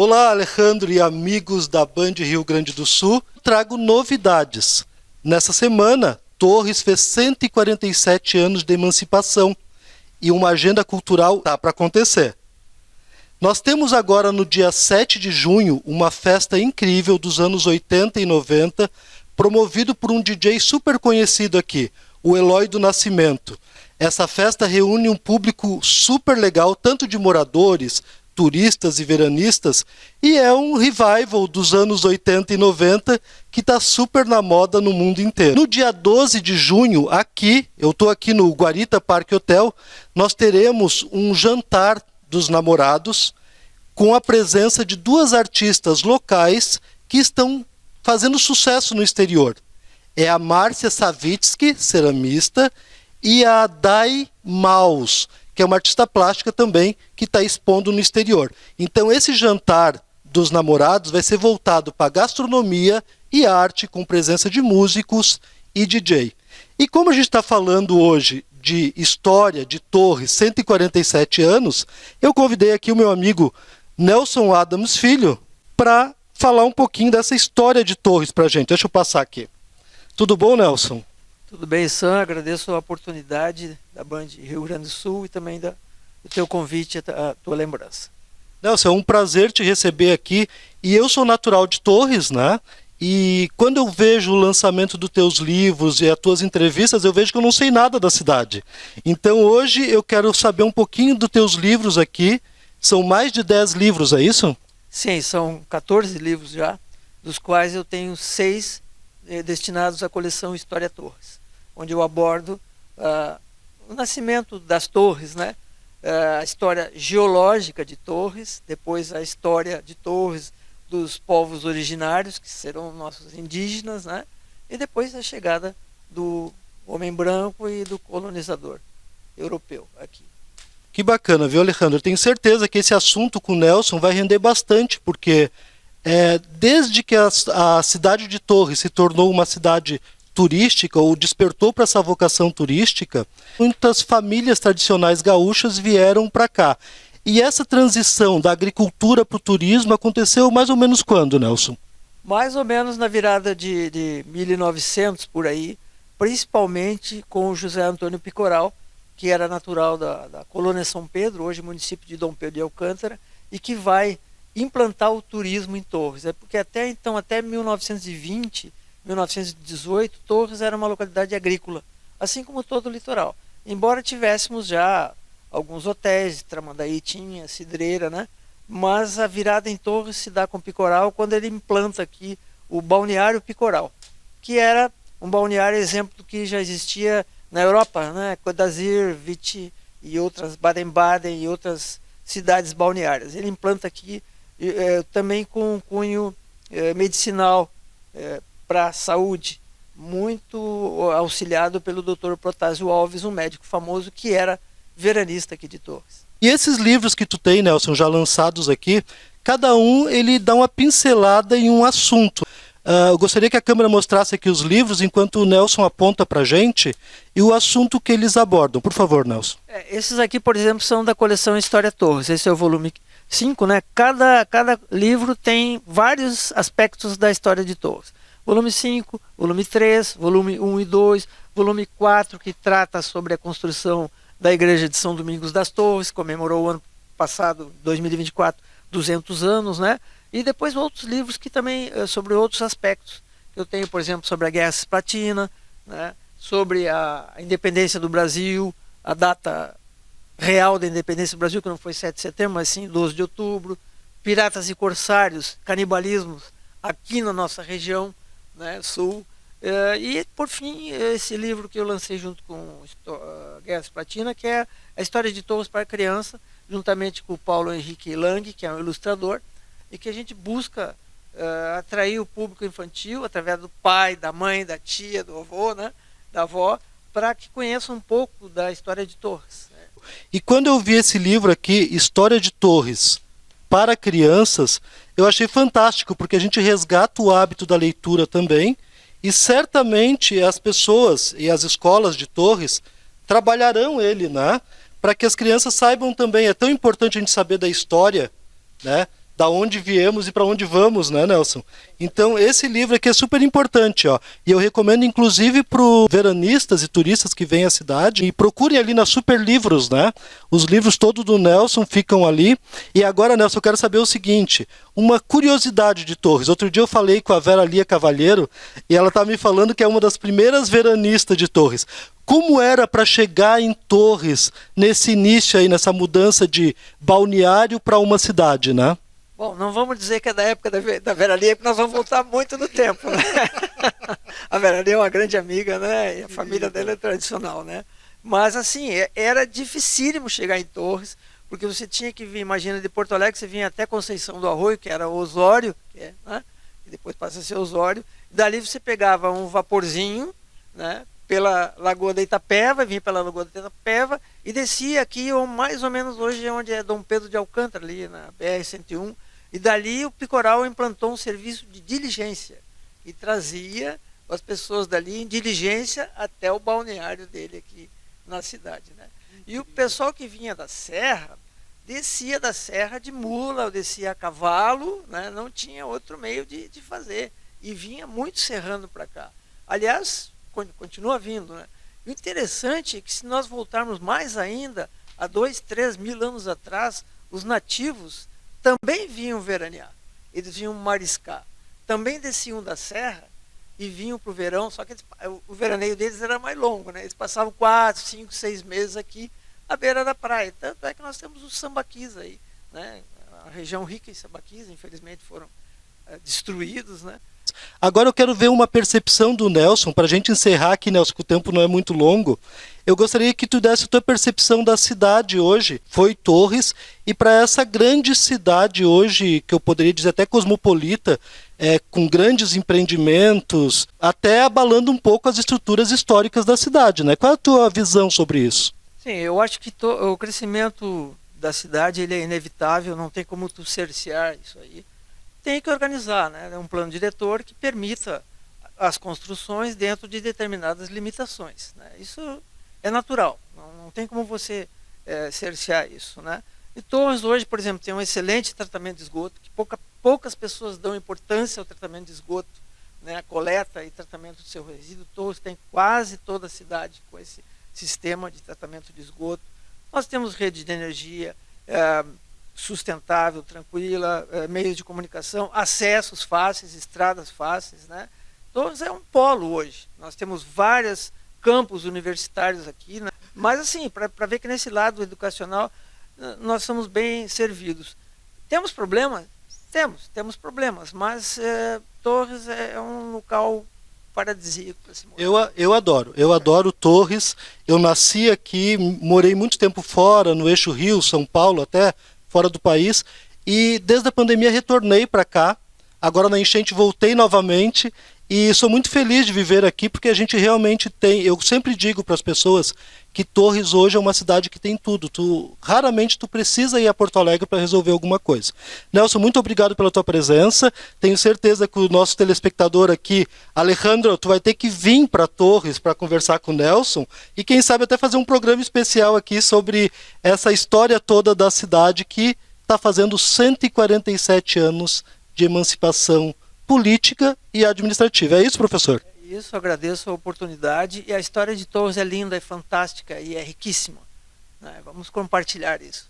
Olá, Alejandro e amigos da Band Rio Grande do Sul. Trago novidades. Nessa semana, Torres fez 147 anos de emancipação e uma agenda cultural está para acontecer. Nós temos agora, no dia 7 de junho, uma festa incrível dos anos 80 e 90, promovido por um DJ super conhecido aqui, o Eloy do Nascimento. Essa festa reúne um público super legal, tanto de moradores, turistas e veranistas, e é um revival dos anos 80 e 90 que está super na moda no mundo inteiro. No dia 12 de junho, eu estou aqui no Guarita Parque Hotel, nós teremos um jantar dos namorados com a presença de duas artistas locais que estão fazendo sucesso no exterior. É a Márcia Savitsky, ceramista, e a Dai Maus, que é uma artista plástica também, que está expondo no exterior. Então esse jantar dos namorados vai ser voltado para gastronomia e arte, com presença de músicos e DJ. E como a gente está falando hoje de história de Torres, 147 anos, eu convidei aqui o meu amigo Nelson Adams Filho para falar um pouquinho dessa história de Torres para a gente. Deixa eu passar aqui. Tudo bom, Nelson? Tudo bem, Sam. Agradeço a oportunidade da Band Rio Grande do Sul e também do teu convite, a tua lembrança. Nelson, é um prazer te receber aqui. E eu sou natural de Torres, né? E quando eu vejo o lançamento dos teus livros e as tuas entrevistas, eu vejo que eu não sei nada da cidade. Então hoje eu quero saber um pouquinho dos teus livros aqui. São mais de 10 livros, é isso? Sim, são 14 livros já, dos quais eu tenho 6 destinados à coleção História Torres, onde eu abordo o nascimento das torres, né? A história geológica de Torres, depois a história de Torres dos povos originários, que serão nossos indígenas, né? E depois a chegada do homem branco e do colonizador europeu aqui. Que bacana, viu, Alejandro? Eu tenho certeza que esse assunto com o Nelson vai render bastante, porque desde que a cidade de Torres se tornou uma cidade turística, ou despertou para essa vocação turística, muitas famílias tradicionais gaúchas vieram para cá. E essa transição da agricultura para o turismo aconteceu mais ou menos quando, Nelson? Mais ou menos na virada de 1900, por aí, principalmente com o José Antônio Picoral, que era natural da colônia São Pedro, hoje município de Dom Pedro de Alcântara, e que vai implantar o turismo em Torres. É porque até 1920, 1918, Torres era uma localidade agrícola, assim como todo o litoral. Embora tivéssemos já alguns hotéis, Tramandaí tinha, Cidreira, né? Mas a virada em Torres se dá com Picoral quando ele implanta aqui o balneário Picoral, que era um balneário exemplo do que já existia na Europa, né? Codazir, Vichy e outras, Baden-Baden e outras cidades balneárias. Ele implanta aqui também com um cunho medicinal para a saúde, muito auxiliado pelo Dr. Protásio Alves, um médico famoso que era veranista aqui de Torres. E esses livros que tu tem, Nelson, já lançados aqui, cada um ele dá uma pincelada em um assunto. Eu gostaria que a câmera mostrasse aqui os livros, enquanto o Nelson aponta para a gente, e o assunto que eles abordam. Por favor, Nelson. Esses aqui, por exemplo, são da coleção História Torres. Esse é o volume 5, né? Cada livro tem vários aspectos da história de Torres. Volume 5, volume 3, volume 1 e 2, volume 4, que trata sobre a construção da Igreja de São Domingos das Torres, comemorou o ano passado, 2024, 200 anos, né? E depois outros livros que também, sobre outros aspectos. Eu tenho, por exemplo, sobre a Guerra Cisplatina, né? Sobre a independência do Brasil, a data real da independência do Brasil, que não foi 7 de setembro, mas sim 12 de outubro, piratas e corsários, canibalismos aqui na nossa região, né, sul. E, por fim, esse livro que eu lancei junto com a Guerra Cisplatina, que é a história de Torres para criança, juntamente com o Paulo Henrique Lang, que é um ilustrador, e que a gente busca atrair o público infantil através do pai, da mãe, da tia, do avô, né, da avó, para que conheçam um pouco da história de Torres. E quando eu vi esse livro aqui, História de Torres para crianças, eu achei fantástico, porque a gente resgata o hábito da leitura também, e certamente as pessoas e as escolas de Torres trabalharão ele, né? Para que as crianças saibam também. É tão importante a gente saber da história, né, da onde viemos e para onde vamos, né, Nelson? Então, esse livro aqui é super importante, ó. E eu recomendo, inclusive, para os veranistas e turistas que vêm à cidade, e procurem ali na Super Livros, né? Os livros todos do Nelson ficam ali. E agora, Nelson, eu quero saber o seguinte, uma curiosidade de Torres. Outro dia eu falei com a Vera Lia Cavalheiro, e ela está me falando que é uma das primeiras veranistas de Torres. Como era para chegar em Torres nesse início aí, nessa mudança de balneário para uma cidade, né? Bom, não vamos dizer que é da época da Vera Lia, porque nós vamos voltar muito no tempo, né? A Vera Lia é uma grande amiga, né? E a família dela é tradicional, né? Mas, assim, era dificílimo chegar em Torres, porque você tinha que vir, imagina, de Porto Alegre, você vinha até Conceição do Arroio, que era Osório, né? E depois passa a ser Osório. Dali você pegava um vaporzinho, né? Pela Lagoa da Itapeva, vinha pela Lagoa da Itapeva e descia aqui, ou mais ou menos hoje, onde é Dom Pedro de Alcântara, ali na BR-101. E dali o Picoral implantou um serviço de diligência e trazia as pessoas dali em diligência até o balneário dele aqui na cidade, né? E o pessoal que vinha da serra, descia da serra de mula, ou descia a cavalo, né? Não tinha outro meio de fazer. E vinha muito serrando para cá. Aliás, continua vindo, né? E o interessante é que se nós voltarmos mais ainda, há 2, 3 mil anos atrás, os nativos também vinham veranear, eles vinham mariscar, também desciam da serra e vinham para o verão, só que o veraneio deles era mais longo, né? Eles passavam 4, 5, 6 meses aqui à beira da praia, tanto é que nós temos os sambaquis aí, né? A região rica em sambaquis, infelizmente foram destruídos, né? Agora eu quero ver uma percepção do Nelson, para a gente encerrar aqui, Nelson, que o tempo não é muito longo. Eu gostaria que tu desse a tua percepção da cidade hoje, foi Torres, e para essa grande cidade hoje, que eu poderia dizer até cosmopolita, com grandes empreendimentos, até abalando um pouco as estruturas históricas da cidade, né? Qual é a tua visão sobre isso? Sim, eu acho que o crescimento da cidade ele é inevitável, não tem como tu cercear isso aí. Tem que organizar, né? Um plano diretor que permita as construções dentro de determinadas limitações, né? Isso é natural, não tem como você cercear isso, né? E Torres hoje, por exemplo, tem um excelente tratamento de esgoto, que poucas pessoas dão importância ao tratamento de esgoto, né? A coleta e tratamento do seu resíduo. Torres tem quase toda a cidade com esse sistema de tratamento de esgoto. Nós temos rede de energia sustentável, tranquila, meios de comunicação, acessos fáceis, estradas fáceis, né? Torres é um polo hoje. Nós temos vários campos universitários aqui, né? Mas assim, para ver que nesse lado educacional nós somos bem servidos. Temos problemas? Temos problemas, mas Torres é um local paradisíaco para se morar. Eu adoro Torres. Eu nasci aqui, morei muito tempo fora, no eixo Rio, São Paulo até, fora do país, e desde a pandemia retornei para cá. Agora na enchente voltei novamente e sou muito feliz de viver aqui, porque a gente realmente tem, eu sempre digo para as pessoas que Torres hoje é uma cidade que tem tudo. Raramente tu precisa ir a Porto Alegre para resolver alguma coisa. Nelson, muito obrigado pela tua presença. Tenho certeza que o nosso telespectador aqui, Alejandro, tu vai ter que vir para Torres para conversar com o Nelson e quem sabe até fazer um programa especial aqui sobre essa história toda da cidade que está fazendo 147 anos de emancipação política e administrativa. É isso, professor? Isso, agradeço a oportunidade. E a história de Torres é linda, é fantástica e é riquíssima, né? Vamos compartilhar isso.